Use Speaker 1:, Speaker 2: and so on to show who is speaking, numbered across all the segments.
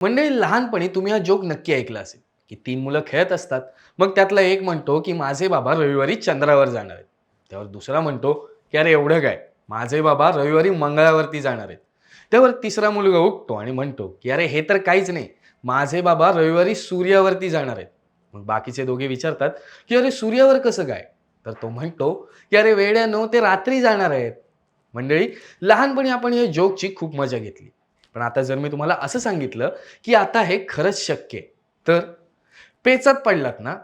Speaker 1: मंडळी लहानपणी तुम्ही हा जोक नक्की ऐकला असेल की 3 मुलं खेळत असतात. मग त्यातला एक म्हणतो की माझे बाबा रविवारी चंद्रावर जाणार आहेत. त्यावर दुसरा म्हणतो की अरे एवढं काय, माझे बाबा रविवारी मंगळावरती जाणार आहेत. त्यावर तिसरा मुलगा उठतो आणि म्हणतो की अरे हे तर काहीच नाही, माझे बाबा रविवारी सूर्यावरती जाणार आहेत. मग बाकीचे दोघे विचारतात की अरे सूर्यावर कसं काय? तर तो म्हणतो की अरे वेड्यानो, ते रात्री जाणार आहेत. मंडळी, लहानपणी आपण या जोकची खूप मजा घेतली. पण आता जर मी तुम्हाला असं सांगितलं की आता हे खरंच शक्य आहे, तर पेचात पडलात ना?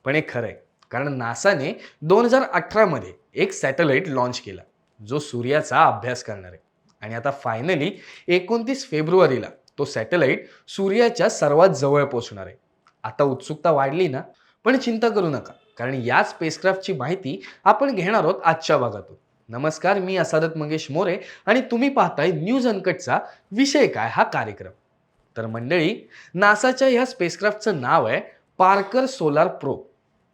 Speaker 1: पण हे खरं आहे. कारण नासाने 2018 मध्ये एक सॅटेलाइट लॉन्च केला, जो सूर्याचा अभ्यास करणार आहे. आणि आता फायनली 29 फेब्रुवारीला तो सॅटेलाइट सूर्याच्या सर्वात जवळ पोहोचणार आहे. आता उत्सुकता वाढली ना? पण चिंता करू नका, कारण या स्पेसक्राफ्टची माहिती आपण घेणार आहोत आजच्या भागातून. नमस्कार, मी असादत मंगेश मोरे आणि तुम्ही पाहताय न्यूज अनकटचा विषय काय हा कार्यक्रम. तर मंडळी, नासाच्या ह्या स्पेसक्राफ्टचं नाव आहे पार्कर सोलार प्रोब,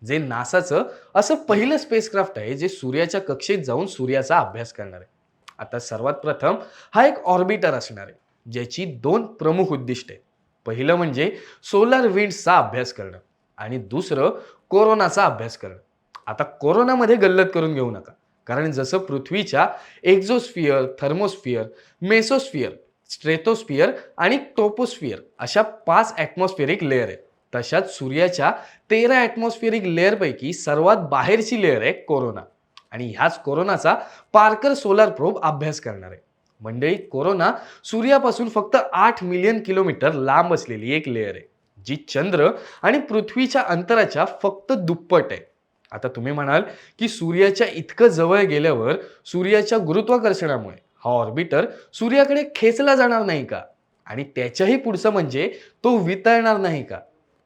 Speaker 1: जे नासाचं असं पहिलं स्पेसक्राफ्ट आहे जे सूर्याच्या कक्षेत जाऊन सूर्याचा अभ्यास करणार आहे. आता सर्वात प्रथम हा एक ऑर्बिटर असणार आहे, ज्याची दोन प्रमुख उद्दिष्टे आहेत. पहिलं म्हणजे सोलार विंड्सचा अभ्यास करणं आणि दुसरं कोरोनाचा अभ्यास करणं. आता कोरोनामध्ये गल्लत करून घेऊ नका, कारण जसं पृथ्वीच्या एक्झोस्फिअर, थर्मोस्फिअर, मेसोस्फिअर, स्ट्रेटोस्फिअर आणि टोपोस्फिअर अशा 5 ॲटमॉस्फेरिक लेअर आहेत, तशाच सूर्याच्या 13 ॲटमॉस्फेरिक लेअरपैकी सर्वात बाहेरची लेअर आहे कोरोना. आणि ह्याच कोरोनाचा पार्कर सोलार प्रोब अभ्यास करणार आहे. मंडळी, कोरोना सूर्यापासून फक्त 8 मिलियन किलोमीटर लांब असलेली एक लेअर आहे, जी चंद्र आणि पृथ्वीच्या अंतराच्या फक्त दुप्पट आहे. आता तुम्ही म्हणाल की सूर्याच्या इतकं जवळ गेल्यावर सूर्याच्या गुरुत्वाकर्षणामुळे हा ऑर्बिटर सूर्याकडे खेचला जाणार नाही का? आणि त्याच्याही पुढचं म्हणजे तो वितळणार नाही का?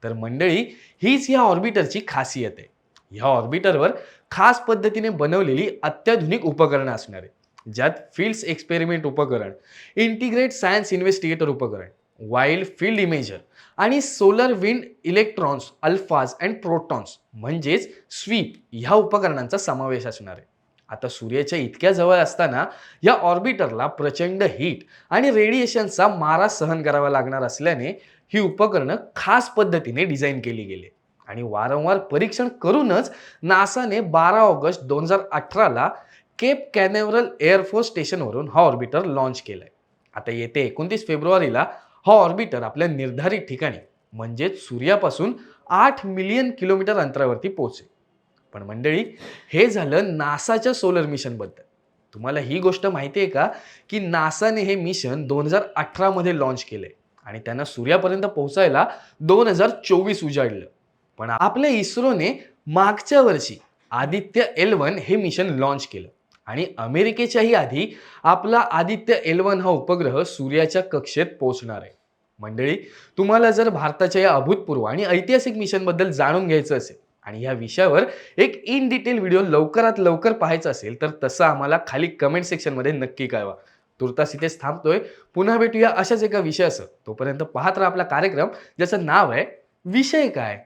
Speaker 1: तर मंडळी, हीच या ऑर्बिटरची खासियत आहे. ह्या ऑर्बिटरवर खास पद्धतीने बनवलेली अत्याधुनिक उपकरणं असणार आहेत, ज्यात फील्ड्स एक्सपेरिमेंट उपकरण, इंटिग्रेट सायन्स इन्व्हेस्टिगेटर उपकरण, वाईल्ड फील्ड इमेजर आणि सोलर विंड इलेक्ट्रॉन्स, अल्फाज अँड प्रोटॉन्स म्हणजेच स्वीप ह्या उपकरणांचा समावेश असणार आहे. आता सूर्याच्या इतक्या जवळ असताना या ऑर्बिटरला प्रचंड हीट आणि रेडिएशनचा मारा सहन करावा लागणार असल्याने ही उपकरणं खास पद्धतीने डिझाईन केली गेली आणि वारंवार परीक्षण करूनच नासाने 12 ऑगस्ट 2018 ला केप कॅनेव्हरल एअरफोर्स स्टेशनवरून हा ऑर्बिटर लॉन्च केलाय. आता येते 29 फेब्रुवारीला हा ऑर्बिटर आपल्या निर्धारित ठिकाणी म्हणजेच सूर्यापासून 8 मिलियन किलोमीटर अंतरावरती पोहोचेल. पण मंडळी, हे झालं नासाच्या सोलर मिशन बद्दल. तुम्हाला ही गोष्ट माहिती आहे का की नासाने हे मिशन 2018 मध्ये लॉन्च केले आणि त्यांना सूर्यापर्यंत पोहोचायला 2024 उजाडलं. पण आपल्या इस्रोने मागच्या वर्षी आदित्य L1 हे मिशन लॉन्च केलं आणि अमेरिकेच्याही आधी आपला आदित्य L1 हा उपग्रह सूर्याच्या कक्षेत पोहोचणार आहे. मंडळी, तुम्हाला जर भारताच्या या अभूतपूर्व आणि ऐतिहासिक मिशन बद्दल जाणून घ्यायचं असेल आणि या विषयावर एक इन डिटेल व्हिडिओ लवकरात लवकर पाहायचा असेल, तर तसं आम्हाला खाली कमेंट सेक्शनमध्ये नक्की कळवा. तुर्तास इथेच थांबतोय. पुन्हा भेटूया अशाच एका विषयासह. तोपर्यंत पाहत राहा आपला कार्यक्रम, ज्याचं नाव आहे विषय काय.